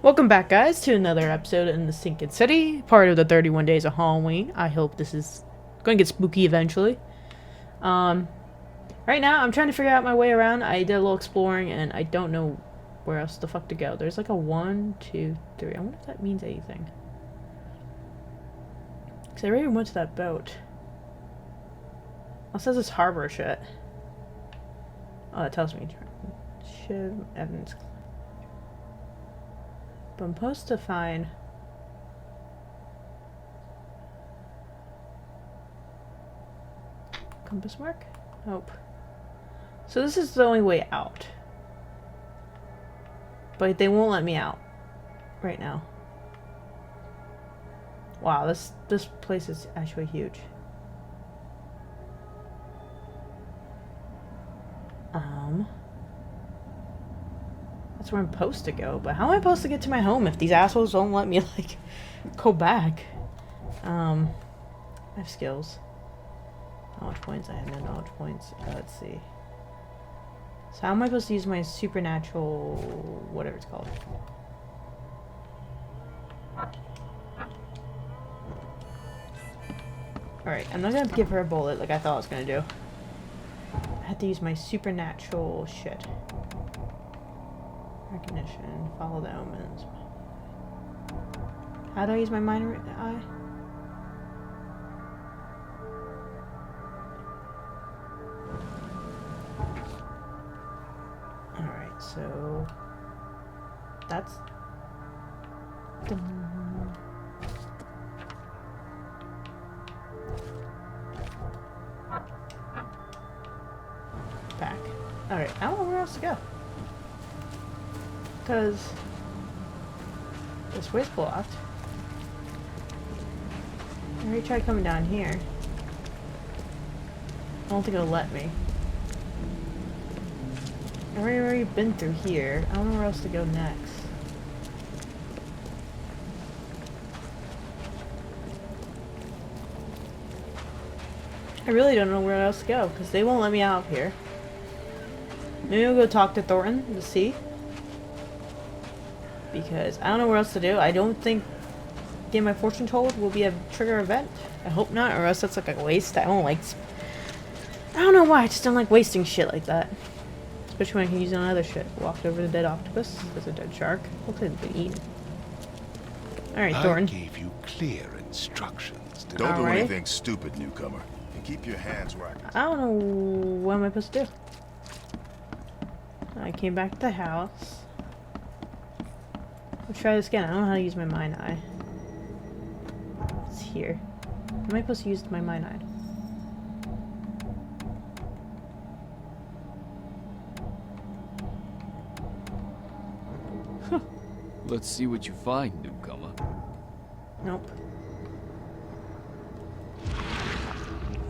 Welcome back, guys, to another episode in the Sinking City, part of the 31 Days of Halloween. I hope this is going to get spooky eventually. Right now, I'm trying to figure out my way around. I did a little exploring, and I don't know where else the fuck to go. There's like a 1, 2, 3. I wonder if that means anything. Because I already went to that boat. It says it's harbor shit. Oh, that tells me. Ship evidence. But I'm supposed to find... compass mark? Nope. So this is the only way out. But they won't let me out right now. Wow, this place is actually huge. That's where I'm supposed to go, but how am I supposed to get to my home if these assholes don't let me, like, go back? I have skills. Knowledge points, I have no knowledge points. Let's see. So how am I supposed to use my supernatural... whatever it's called? Alright, I'm not gonna give her a bullet like I thought I was gonna do. I have to use my supernatural shit. Recognition, follow the omens. How do I use my mind eye? Alright, so that's back. Alright, I don't know where else to go. Because this way's blocked. I already tried coming down here. I don't think it'll let me. I've already been through here. I don't know where else to go next. I really don't know where else to go because they won't let me out of here. Maybe I'll go talk to Thornton to see. Because I don't know what else to do. I don't think getting my fortune told will be a trigger event. I hope not, or else that's like a waste. I don't know why, I just don't like wasting shit like that. Especially when I can use it on other shit. Walked over the dead octopus. There's a dead shark. Hopefully it's been eaten. Alright, Thornton. I gave you clear instructions. Don't do anything stupid, newcomer. And keep your hands where I don't know what am I supposed to do. I came back to the house. Let's try this again. I don't know how to use my mind eye. It's here. How am I supposed to use my mind eye? Let's see what you find, newcomer. Nope.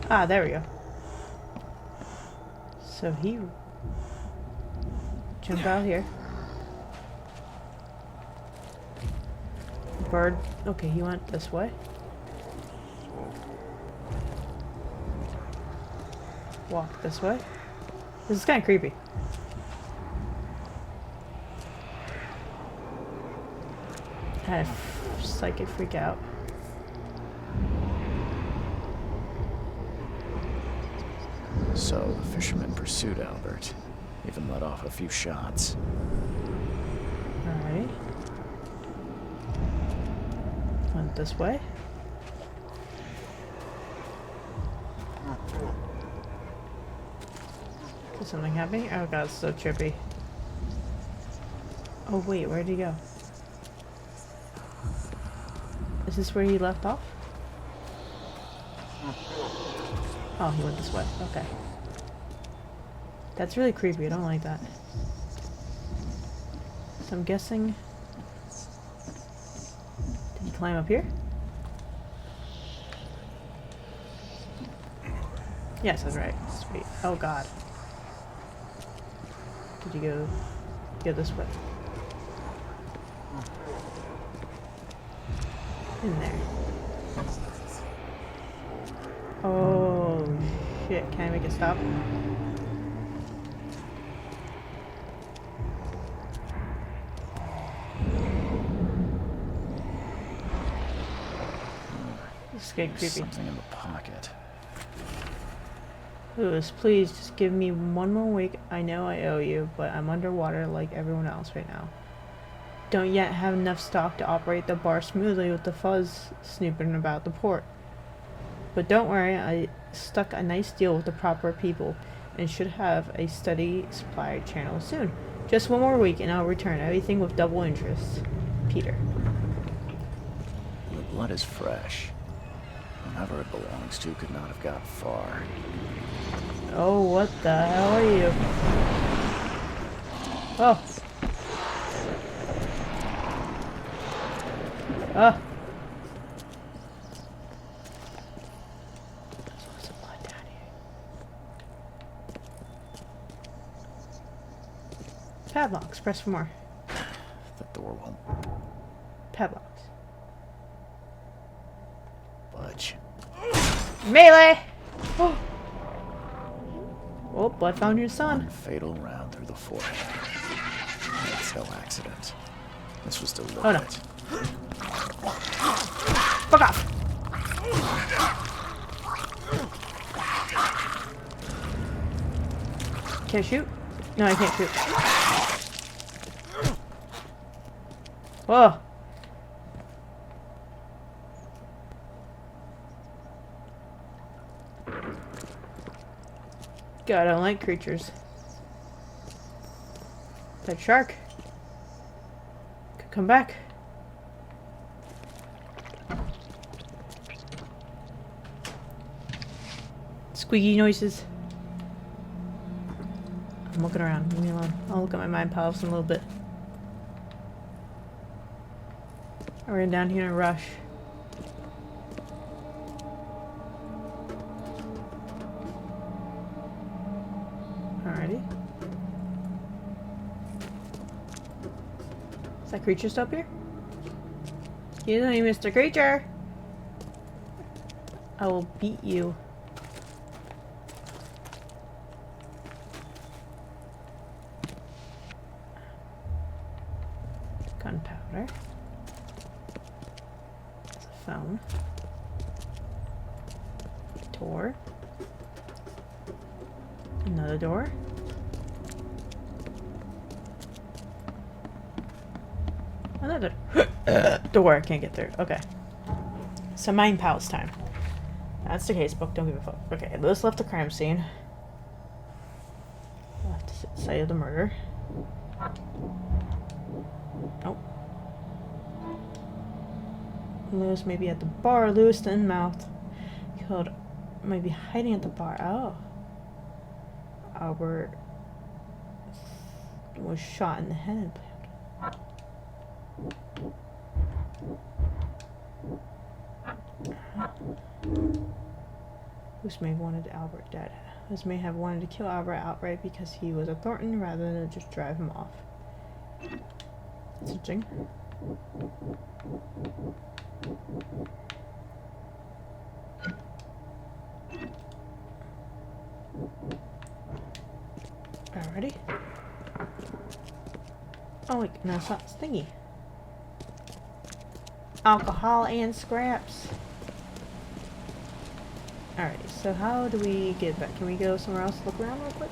Ah, there we go. So he... jump out here. Bird. Okay, he went this way. Walk this way. This is kind of creepy. I had a psychic freak out. So the fisherman pursued Albert. Even let off a few shots. Alright. Went this way. Is something happening? Oh god, it's so trippy. Oh wait, where'd he go? Is this where he left off? Oh, he went this way. Okay. That's really creepy. I don't like that. So I'm guessing... did he climb up here? Yes, that's right. Sweet. Oh god. Did you go this way? In there. Oh shit, can I make it stop? getting There's creepy. something in the pocket. Lewis, please just give me one more week. I know I owe you, but I'm underwater like everyone else right now. Don't yet have enough stock to operate the bar smoothly with the fuzz snooping about the port. But don't worry, I stuck a nice deal with the proper people and should have a steady supply channel soon. Just one more week and I'll return everything with double interest. Peter. The blood is fresh. Whoever it belongs to could not have got far. Oh, what the hell are you? Oh. Oh. There's lots of blood down here. Padlocks. Press for more. The door won't Padlocks. budge. Melee! Oh. Oh, blood found your son. One fatal round through the forehead. That's no accident. This was deliberate. Oh no. Fuck off! Can I shoot? No, I can't shoot. Whoa! God, I don't like creatures. That shark could come back. Squeaky noises. I'm looking around. Leave me alone. I'll look at my mind palace in a little bit. I ran down here in a rush. Alrighty. Is that creature still up here? Excuse me, Mr. Creature! I will beat you. Gunpowder. There's a phone. Door. Another door. Another door. I can't get through. Okay. So mind palace time. That's the case book. Don't give a fuck. Okay, Lewis left the crime scene. Left the site of the murder. Oh. Lewis may be at the bar. Lewis the mouth killed. Might be hiding at the bar. Oh. Albert was shot in the head. Lewis may have wanted Albert dead. Lewis may have wanted to kill Albert outright because he was a Thornton rather than just drive him off. That's interesting. Alrighty. Oh wait, no, it's not stingy. Alcohol and scraps. Alright, so how do we get back? Can we go somewhere else? Look around real quick.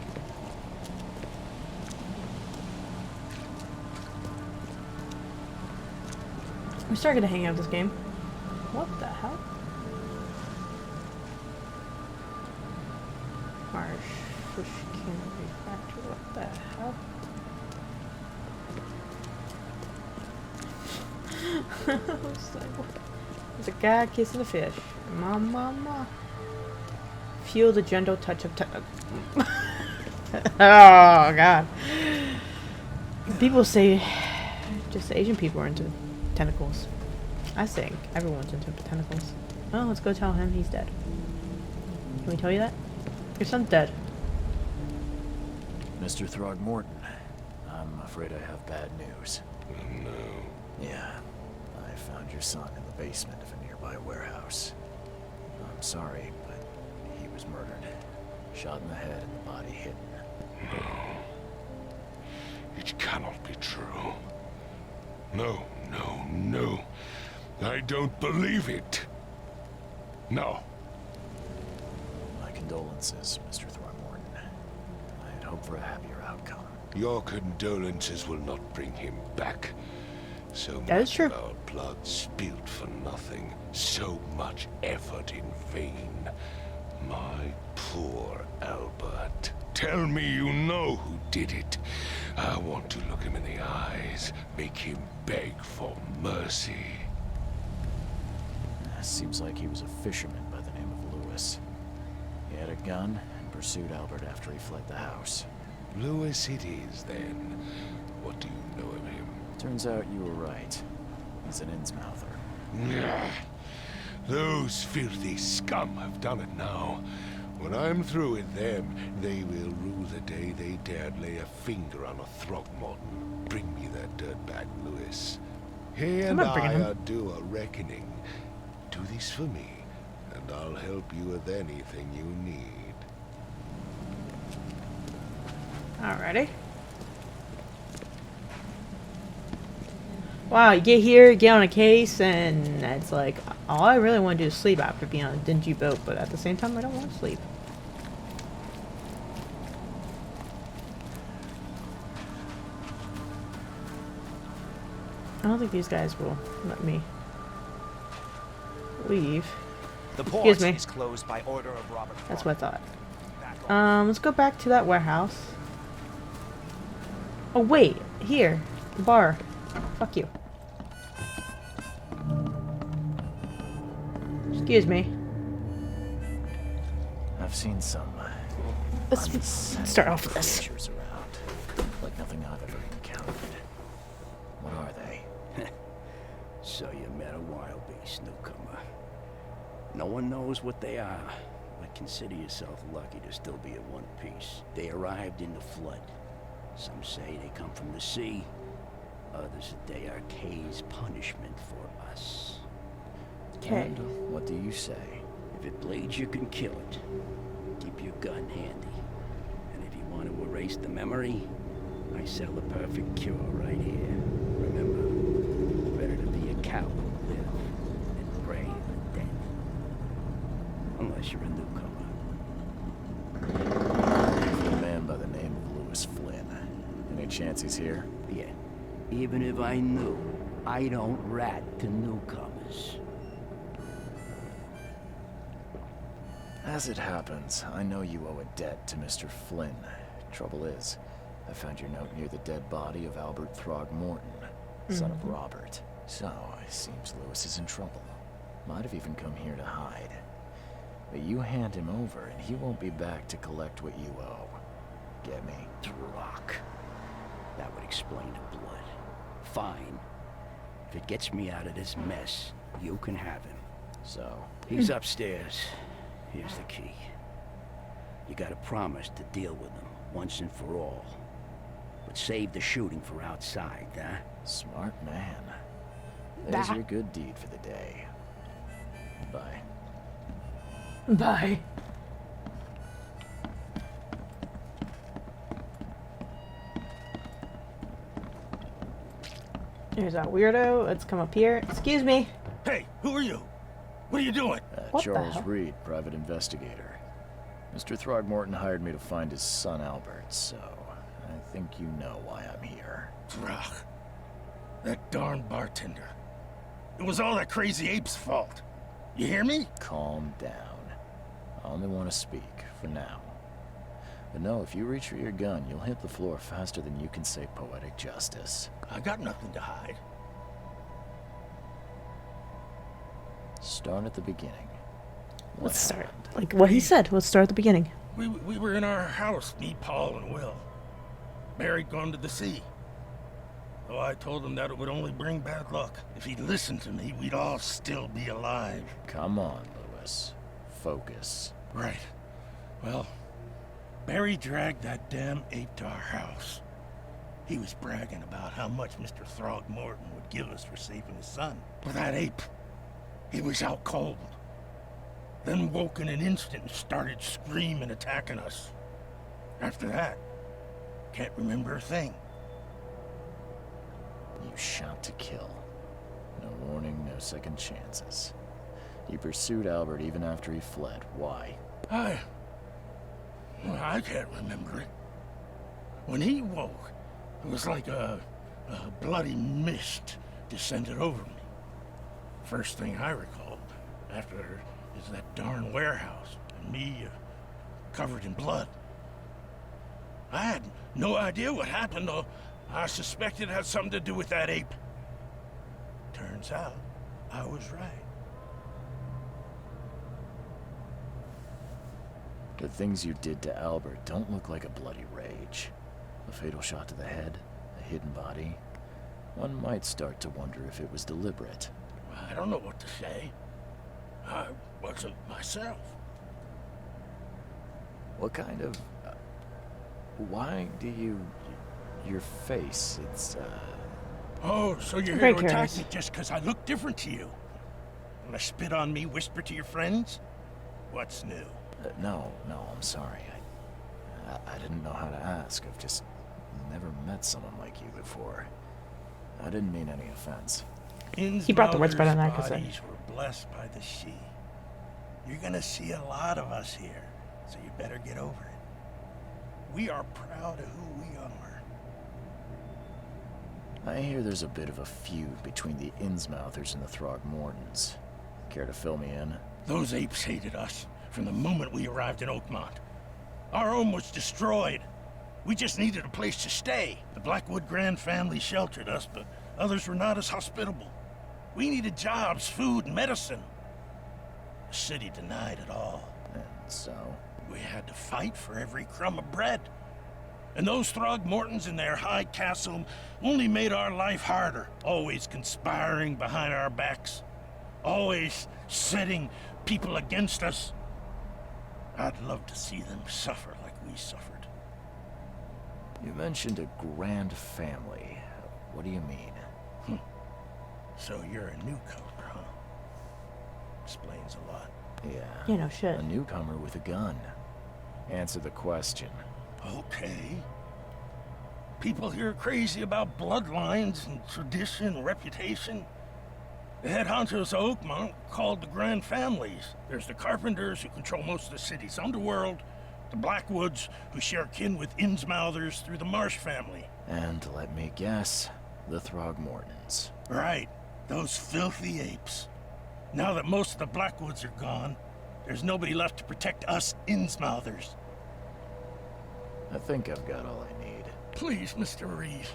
I'm starting to hang out with this game. What the hell? Marsh fish cannery factory. What the hell? It's like, there's a guy kissing a fish. Mama. Feel the gentle touch of oh god. People say just Asian people are into tentacles. I think everyone's into tentacles. Oh, let's go tell him he's dead. Can we tell you that? Your son's dead. Mr. Throgmorton, I'm afraid I have bad news. No. Yeah, I found your son in the basement of a nearby warehouse. I'm sorry, but he was murdered. Shot in the head and the body hidden. It cannot be true. No, no, no. I don't believe it. No. My condolences, Mr. Throckmorton. I had hoped for a happier outcome. Your condolences will not bring him back. So That is much true. of our blood spilled for nothing. So much effort in vain. My poor Albert. Tell me you know who did it. I want to look him in the eyes, make him beg for mercy. Seems like he was a fisherman by the name of Lewis. He had a gun and pursued Albert after he fled the house. Lewis it is, then. What do you know of him? Turns out you were right. He's an Innsmouther. Nah. Those filthy scum have done it now. When I'm through with them, they will rue the day they dared lay a finger on a Throckmorton. Bring me that dirtbag, Lewis. He and not bringing I him. are due a reckoning. Do this for me, and I'll help you with anything you need. Alrighty. Wow, you get here, get on a case, and it's like, all I really want to do is sleep after being on a dingy boat, but at the same time, I don't want to sleep. I don't think these guys will let me leave. The Excuse port me. is closed by order of Robert. That's what I thought. Back on. Let's go back to that warehouse. Oh, wait. Here. The bar. Fuck you. Excuse me. I've seen some Let's start off with this. creatures around, like nothing I've ever encountered. What are they? So you met a wild beast, newcomer. No one knows what they are, but consider yourself lucky to still be in one piece. They arrived in the flood. Some say they come from the sea. Others that they are Kay's punishment for us. Okay. And what do you say? If it bleeds, you can kill it. Keep your gun handy. And if you want to erase the memory, I sell the perfect cure right here. Remember, better to be a coward who live than brave and dead. Unless you're a newcomer. A man by the name of Lewis Flynn. Any chance he's here? Yeah. Even if I knew, I don't rat to newcomers. As it happens, I know you owe a debt to Mr. Flynn. Trouble is, I found your note near the dead body of Albert Throgmorton, son of Robert. So, it seems Lewis is in trouble. Might have even come here to hide. But you hand him over, and he won't be back to collect what you owe. Get me? Rock. That would explain the blood. Fine. If it gets me out of this mess, you can have him. So, He's upstairs. Here's the key. You gotta promise to deal with him once and for all. But save the shooting for outside, huh? smart man. There's Bah. your good deed for the day. Bye. Bye. There's that weirdo. Let's come up here. Excuse me. Hey, who are you? What are you doing? What the Charles hell? Reed, private investigator. Mr. Throgmorton hired me to find his son Albert, so I think you know why I'm here. Ugh. That darn bartender. It was all that crazy ape's fault. You hear me? Calm down. I only want to speak, for now. But no, if you reach for your gun, you'll hit the floor faster than you can say poetic justice. I got nothing to hide. Start at the beginning. What Let's start. happened? Like what he said. Let's start at the beginning. We were in our house, me, Paul, and Will. Mary'd gone to the sea. So I told him that it would only bring bad luck. If he'd listened to me, we'd all still be alive. Come on, Lewis. Focus. Right. Well, Barry dragged that damn ape to our house. He was bragging about how much Mr. Throgmorton would give us for saving his son. But that ape, he was out cold. Then woke in an instant and started screaming, attacking us. After that, can't remember a thing. You shot to kill. No warning, no second chances. You pursued Albert even after he fled. Why? I can't remember it. When he woke, it was like a bloody mist descended over me. First thing I recall after is that darn warehouse and me covered in blood. I had no idea what happened, though. I suspected it had something to do with that ape. Turns out, I was right. The things you did to Albert don't look like a bloody rage. A fatal shot to the head, a hidden body. One might start to wonder if it was deliberate. I don't know what to say. I wasn't myself. What kind of... why do you... your face, it's, Oh, so you're Very here to attack curious. me just because I look different to you? Wanna spit on me, whisper to your friends? What's new? no, I'm sorry. I didn't know how to ask. I've just never met someone like you before. I didn't mean any offense. He brought the words better than I could say. Bodies were blessed by the sea. You're gonna see a lot of us here, so you better get over it. We are proud of who we are. I hear there's a bit of a feud between the Innsmouthers and the Throgmortons. Care to fill me in? Those apes hated us from the moment we arrived in Oakmont. Our home was destroyed. We just needed a place to stay. The Blackwood Grand family sheltered us, but others were not as hospitable. We needed jobs, food, and medicine. The city denied it all. And so? We had to fight for every crumb of bread. And those Throgmortons in their high castle only made our life harder, always conspiring behind our backs, always setting people against us. I'd love to see them suffer like we suffered. You mentioned a grand family. What do you mean? So you're a newcomer, huh? Explains a lot. Yeah. Yeah, no shit. A newcomer with a gun. Answer the question. Okay. People here are crazy about bloodlines and tradition and reputation. The head honchos of Oakmont called the Grand Families. There's the Carpenters, who control most of the city's underworld, the Blackwoods, who share kin with Innsmouthers through the Marsh family. And let me guess, the Throgmortons. Right, those filthy apes. Now that most of the Blackwoods are gone, there's nobody left to protect us Innsmouthers. I think I've got all I need. Please, Mr. Reed,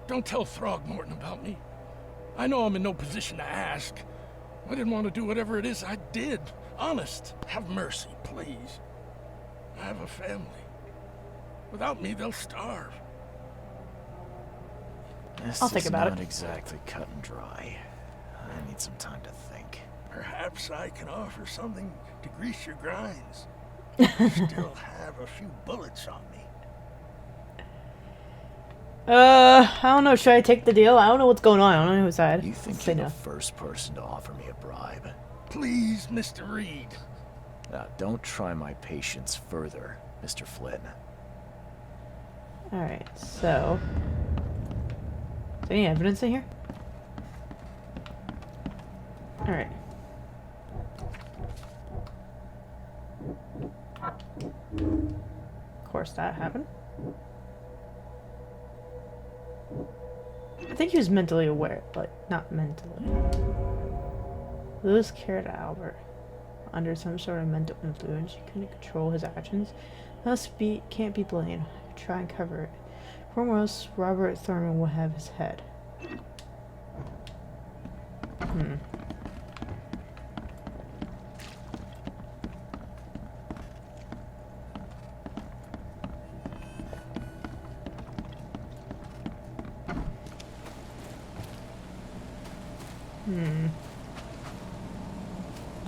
don't tell Throgmorton about me. I know I'm in no position to ask. I didn't want to do whatever it is I did. Honest, have mercy, please. I have a family. Without me, they'll starve. This I'll think is about not it. exactly cut and dry. I need some time to think. Perhaps I can offer something to grease your grinds. Still have a few bullets on me. I don't know. Should I take the deal? I don't know what's going on. I don't know whose side. You think Say you're no. the first person to offer me a bribe? Please, Mr. Reed. Now, don't try my patience further, Mr. Flynn. Alright, so... Is there any evidence in here? Alright. Of course that happened. I think he was mentally aware, but not mentally. Lewis cared Albert. Under some sort of mental influence, he couldn't control his actions. Can't be blamed. Try and cover it. Foremost, Robert Thurman will have his head.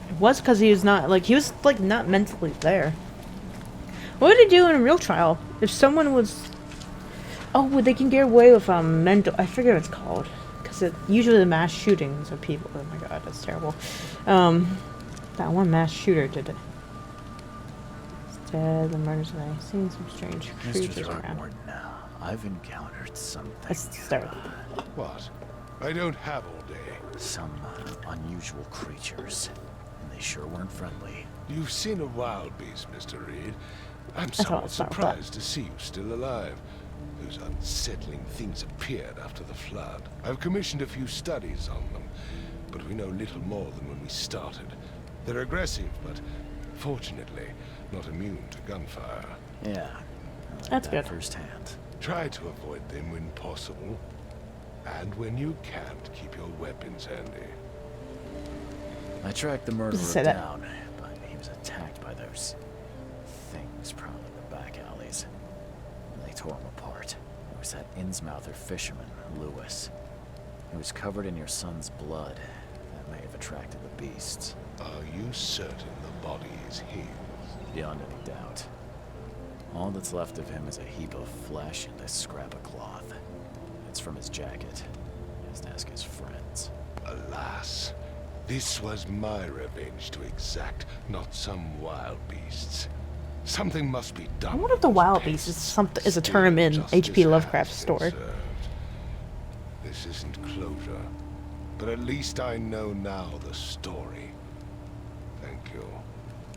It was because he was not, like, not mentally there. What would he do in a real trial? If someone was... Oh, well, they can get away with, mental... I forget what it's called. Because usually the mass shootings of people... Oh my god, that's terrible. That one mass shooter did it. Instead, the murders today. Seen some strange Mr. creatures around. Throgmorton, I've encountered something. Let's start. What? I don't have all day. Some unusual creatures. And they sure weren't friendly. You've seen a wild beast, Mr. Reed. I'm thought somewhat it's not that. surprised to see you still alive. Those unsettling things appeared after the flood. I've commissioned a few studies on them, but we know little more than when we started. They're aggressive, but fortunately not immune to gunfire. Yeah, I learned That's that good. firsthand. Try to avoid them when possible. And when you can't, keep your weapons handy. I tracked the murderer Say that. down, but he was attacked by those things prowling the back alleys. And they tore him apart. It was that Innsmouther fisherman, Lewis. He was covered in your son's blood. That may have attracted the beasts. Are you certain the body is his? Beyond any doubt. All that's left of him is a heap of flesh and a scrap of cloth. It's from his jacket. Just ask his friends. Alas, this was my revenge to exact, not some wild beast's. Something must be done. I wonder if the with wild those beast is pests. is a term in Justice H.P. has Lovecraft's been story. served. This isn't closure, but at least I know now the story. Thank you.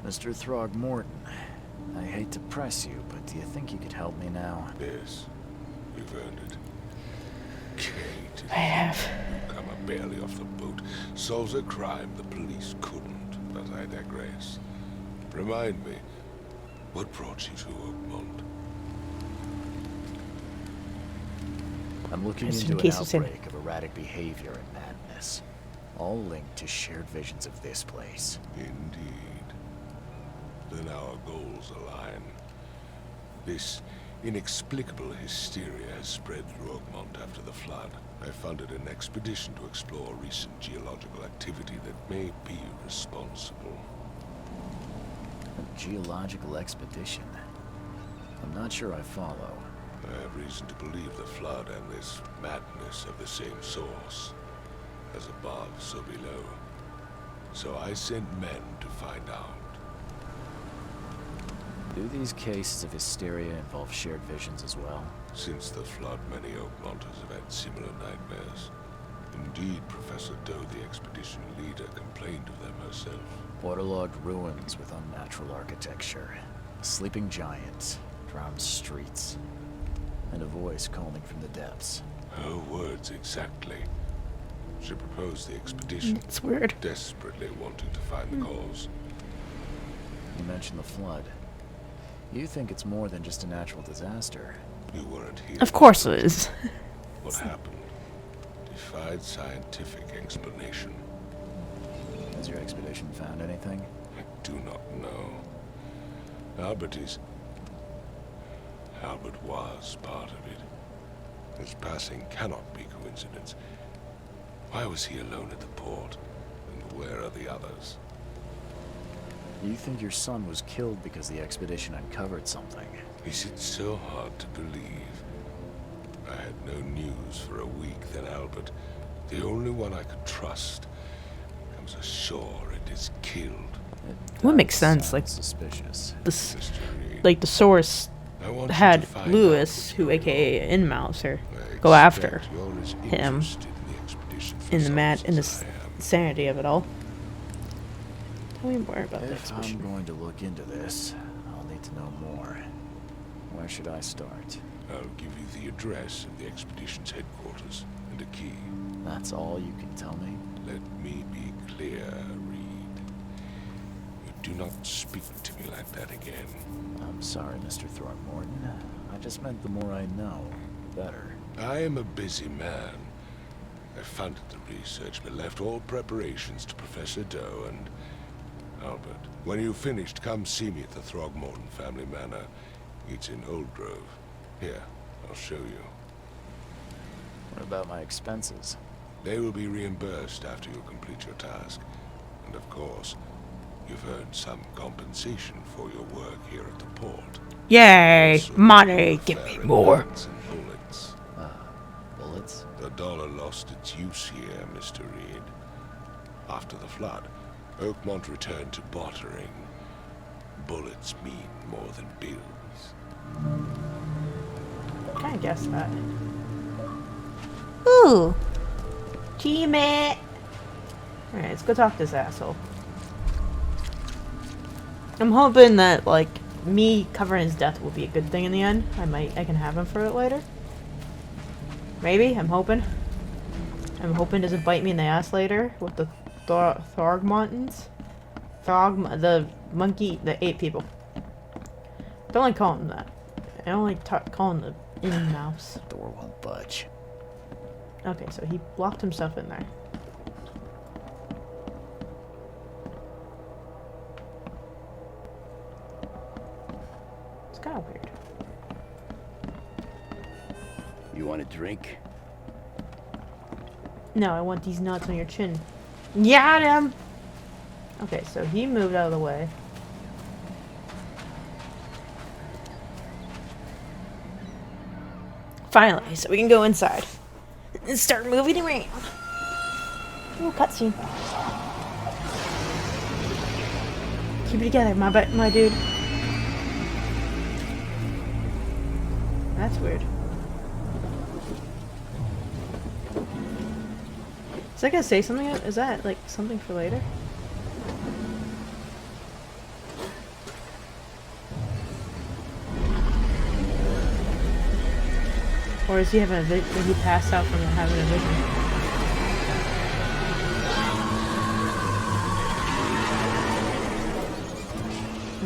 Mr. Throgmorton, I hate to press you, but do you think you could help me now? Yes, you've earned it. Kate, I have. newcomer barely off the boat, solves a crime the police couldn't, but I digress. Remind me, what brought you to Oakmont? I'm looking Just in into an case it's in- outbreak of erratic behavior and madness, all linked to shared visions of this place. Indeed. Then our goals align. This inexplicable hysteria has spread through Oakmont after the flood. I funded an expedition to explore recent geological activity that may be responsible. A geological expedition? I'm not sure I follow. I have reason to believe the flood and this madness have the same source. As above, so below. So I sent men to find out. Do these cases of hysteria involve shared visions as well? Since the flood, many Oakmonters have had similar nightmares. Indeed, Professor Doe, the expedition leader, complained of them herself. Waterlogged ruins with unnatural architecture, a sleeping giant, drowned streets, and a voice calling from the depths. Her words exactly. She proposed the expedition, It's weird. desperately wanting to find the cause. You mentioned the flood. You think it's more than just a natural disaster. You weren't here. Of course it is. What happened defied scientific explanation. Has your expedition found anything? I do not know. Albert was part of it. His passing cannot be coincidence. Why was he alone at the port? And where are the others? You think your son was killed because the expedition uncovered something? Is it so hard to believe? I had no news for a week, then Albert, the only one I could trust, comes ashore and is killed. What makes sense? Like Suspicious. this, Mr. Reed, like the source I want you had to find Lewis, out who what you're AKA Inmouser, I go after expect you're as him interested in the expedition for in the science in the as I am. sanity of it all. Tell me more about the If I'm expedition. going to look into this, I'll need to know more. Where should I start? I'll give you the address of the expedition's headquarters and a key. That's all you can tell me? Let me be clear, Reed. You do not speak to me like that again. I'm sorry, Mr. Throgmorton. I just meant the more I know, the better. I am a busy man. I funded the research, but left all preparations to Professor Doe and Albert. When you've finished, come see me at the Throgmorton family manor. It's in Old Grove. Here, I'll show you. What about my expenses? They will be reimbursed after you complete your task. And of course, you've earned some compensation for your work here at the port. Yay! Also, Money! Give me fair more! guns and bullets. Bullets? The dollar lost its use here, Mr. Reed. After the flood, Oakmont returned to bartering. Bullets mean more than bills. Kinda guessed that. Ooh! Teammate! Alright, let's go talk to this asshole. I'm hoping that, like, me covering his death will be a good thing in the end. I can have him for it later. Maybe, I'm hoping. I'm hoping it doesn't bite me in the ass later with the Throgmontans. The monkey, the 8 people. Don't like calling them that. I don't like calling the in-mouse. Door won't budge. Okay, so he locked himself in there. It's kind of weird. You want a drink? No, I want these nuts on your chin. Got him! Okay, so he moved out of the way. Finally, so we can go inside and start moving around. Ooh, cutscene. Keep it together, my dude. That's weird. Is that gonna say something? Is that like something for later? Or is he having a vision? Did he pass out from having a vision?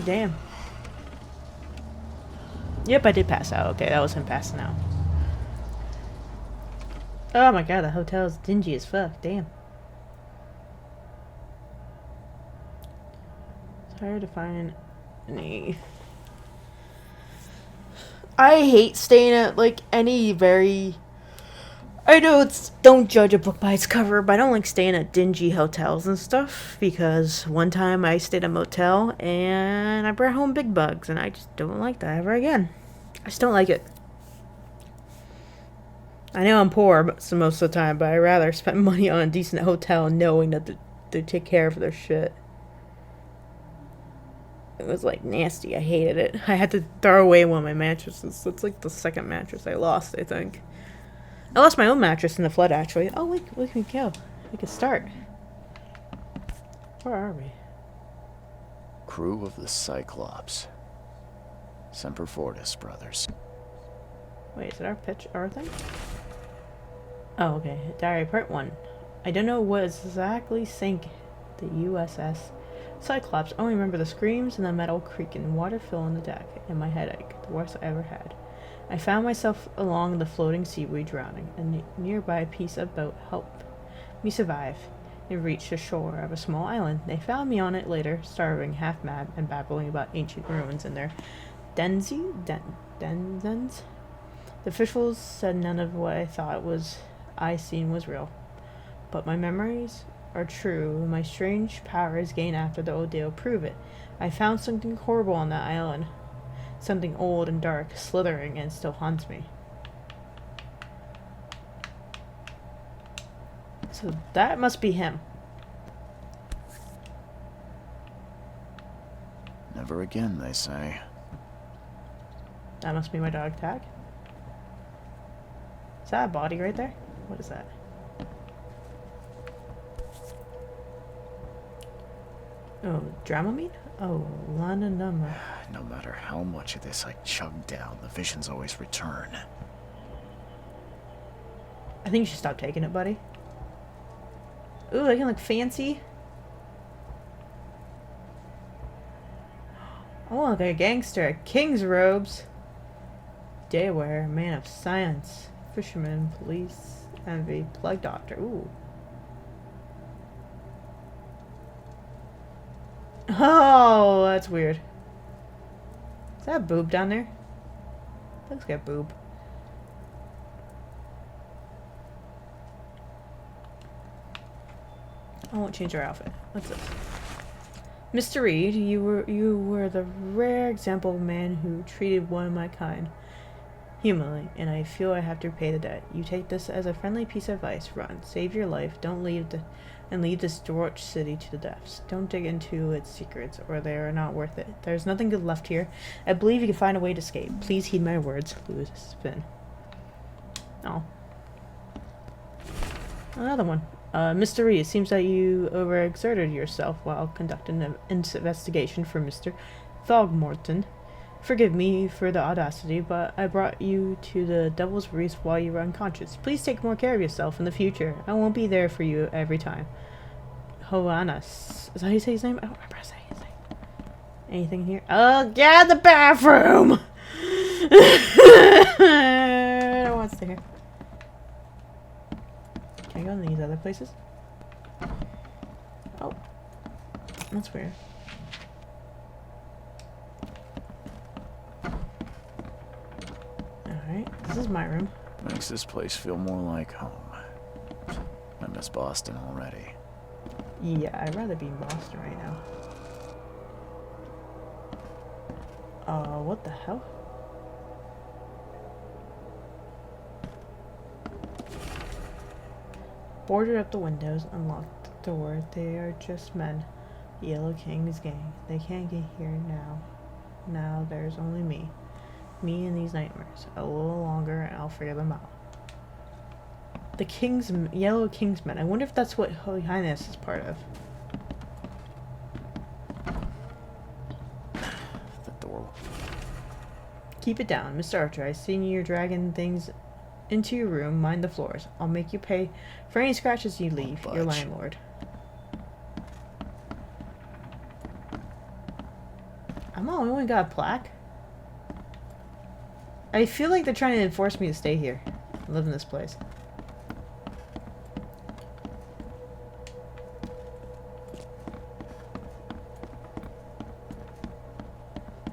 Damn. Yep, I did pass out. Okay, that was him passing out. Oh my god, the hotel is dingy as fuck. Damn. It's hard to find any. I hate staying at like any very. I know it's don't judge a book by its cover, but I don't like staying at dingy hotels and stuff because one time I stayed at a motel and I brought home big bugs and I just don't like that ever again. I just don't like it. I know I'm poor most of the time, but I'd rather spend money on a decent hotel knowing that they take care of their shit. It was like nasty. I hated it. I had to throw away one of my mattresses. It's like the second mattress I lost, I think. I lost my own mattress in the flood, actually. Oh, we can go. We can start. Where are we? Crew of the Cyclops. Semper Fortis, brothers. Wait, is it our thing? Oh, okay. Diary Part 1. I don't know what exactly sank the USS Cyclops. I only remember the screams and the metal creaking, water filling the deck, and my headache, the worst I ever had. I found myself along the floating seaweed drowning, and a nearby piece of boat helped me survive and reach the shore of a small island. They found me on it later, starving, half mad, and babbling about ancient ruins and their dens. The officials said none of what I thought I seen was real, but my memories are true. My strange powers gained after the ordeal prove it. I found something horrible on that island. Something old and dark, slithering, and still haunts me. So that must be him. Never again, they say. That must be my dog tag. Is that a body right there? What is that? Oh, Dramamine? Oh, Lana Number. No matter how much of this I chug down, the visions always return. I think you should stop taking it, buddy. Ooh, I can look fancy. I want to look like a gangster. King's robes. Dayware, man of science. Fisherman, police, envy, plague doctor. Ooh. Oh, that's weird. Is that a boob down there? Looks like a boob. I won't change our outfit. What's this? Mr. Reed, you were the rare example of a man who treated one of my kind humanly, and I feel I have to repay the debt. You take this as a friendly piece of advice. Run, save your life. Don't leave lead this Dorch city to the depths. Don't dig into its secrets, or they are not worth it. There's nothing good left here. I believe you can find a way to escape. Please heed my words, Louis Finn. Oh. Another one. Mr. Reed, it seems that you overexerted yourself while conducting an investigation for Mr. Throgmorton. Forgive me for the audacity, but I brought you to the Devil's Roost while you were unconscious. Please take more care of yourself in the future. I won't be there for you every time. Hoanas. Is that how you say his name? I don't remember how to say his name. Anything here? Oh, yeah, the bathroom! I don't want to stay here. Can I go in these other places? Oh. That's weird. Alright, this is my room. Makes this place feel more like home. I miss Boston already. Yeah, I'd rather be in Boston right now. What the hell? Boarded up the windows, unlocked the door. They are just men. Yellow King's gang. They can't get here now. Now there's only me. Me and these nightmares. A little longer and I'll figure them out. The Yellow Kingsmen. I wonder if that's what Holy Highness is part of. The door. Keep it down, Mr. Archer. I seen you're dragging things into your room. Mind the floors. I'll make you pay for any scratches you leave. Your landlord. I'm the only one got a plaque. I feel like they're trying to enforce me to stay here. Live in this place.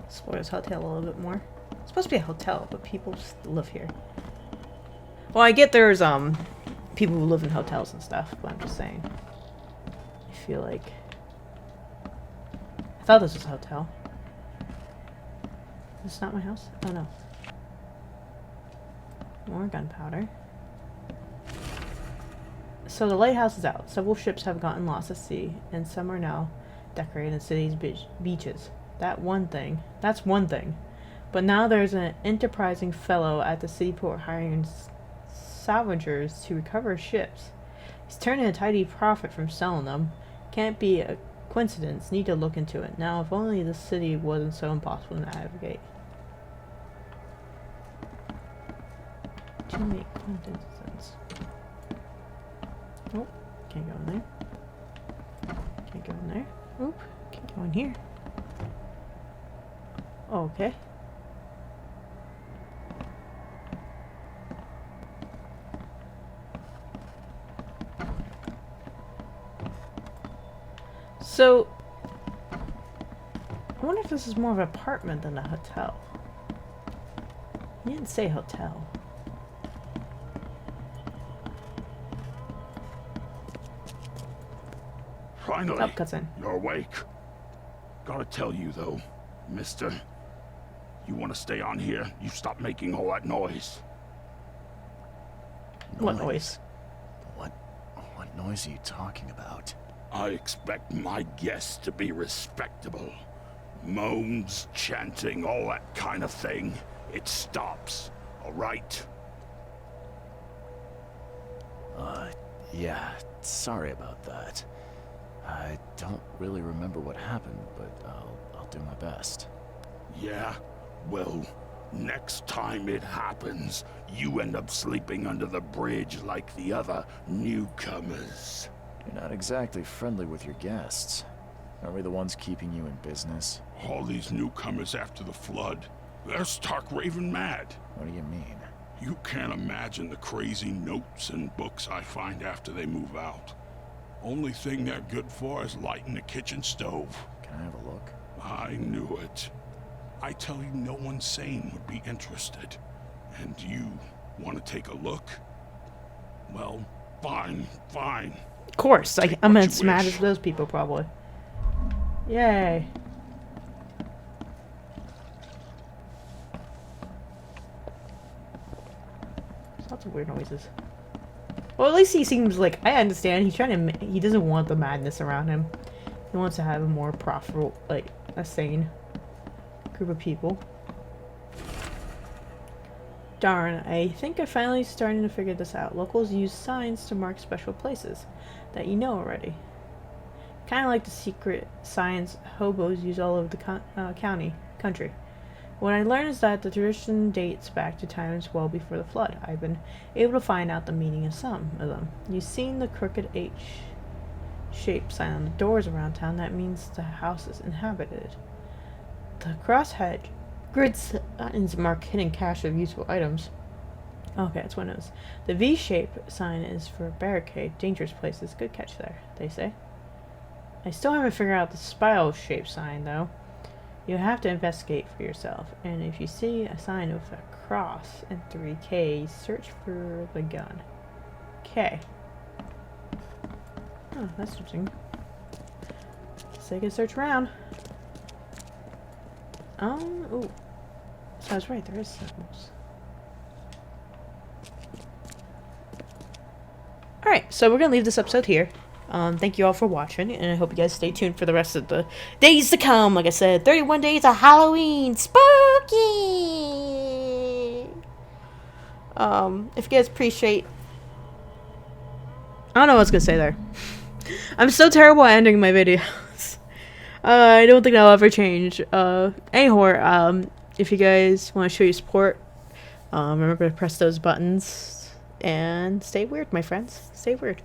Explore this hotel a little bit more. It's supposed to be a hotel, but people just live here. Well, I get there's people who live in hotels and stuff, but I'm just saying. I feel like I thought this was a hotel. Is this not my house? Oh no. More gunpowder. So the lighthouse is out. Several ships have gotten lost at sea, and some are now decorated in city's beaches. That's one thing. But now there's an enterprising fellow at the city port hiring salvagers to recover ships. He's turning a tidy profit from selling them. Can't be a coincidence. Need to look into it. Now, if only the city wasn't so impossible to navigate. To make coincidence. Oh, can't go in there. Can't go in there. Oop, can't go in here. Okay. So, I wonder if this is more of an apartment than a hotel. He didn't say hotel. Finally, Oh, cuts in. you're awake. Gotta tell you though, mister, you want to stay on here, you stop making all that noise. What noise? What noise are you talking about? I expect my guests to be respectable. Moans, chanting, all that kind of thing. It stops, all right? Yeah, sorry about that. I don't really remember what happened, but I'll do my best. Yeah? Well, next time it happens, you end up sleeping under the bridge like the other newcomers. You're not exactly friendly with your guests. Are we the ones keeping you in business? All these newcomers after the flood, they're stark raving mad. What do you mean? You can't imagine the crazy notes and books I find after they move out. Only thing they're good for is lighting the kitchen stove. Can I have a look? I knew it. I tell you, no one sane would be interested. And you want to take a look? Well, fine. Of course, Take I'm what as you mad wish. as those people probably. Yay. Lots of weird noises. Well, at least he seems like, I understand, he doesn't want the madness around him. He wants to have a more profitable, like, a sane group of people. Darn, I think I'm finally starting to figure this out. Locals use signs to mark special places that you know already. Kind of like the secret signs hobos use all over the country. What I learned is that the tradition dates back to times well before the flood. I've been able to find out the meaning of some of them. You've seen the crooked H-shaped sign on the doors around town. That means the house is inhabited. The crosshatch grid signs mark hidden cache of useful items. Okay, that's windows. The V-shaped sign is for barricade, dangerous places. Good catch there, they say. I still haven't figured out the spiral-shaped sign, though. You have to investigate for yourself, and if you see a sign of a cross and 3K, search for the gun. Okay. Oh, that's interesting. So I can search around. Ooh. So I was right, there is symbols. Alright, so we're gonna leave this episode here. Thank you all for watching, and I hope you guys stay tuned for the rest of the days to come. Like I said, 31 days of Halloween. Spooky! If you guys appreciate... I don't know what I was gonna say there. I'm so terrible at ending my videos. I don't think that'll ever change. Anyhow, if you guys want to show your support, remember to press those buttons. And stay weird, my friends. Stay weird.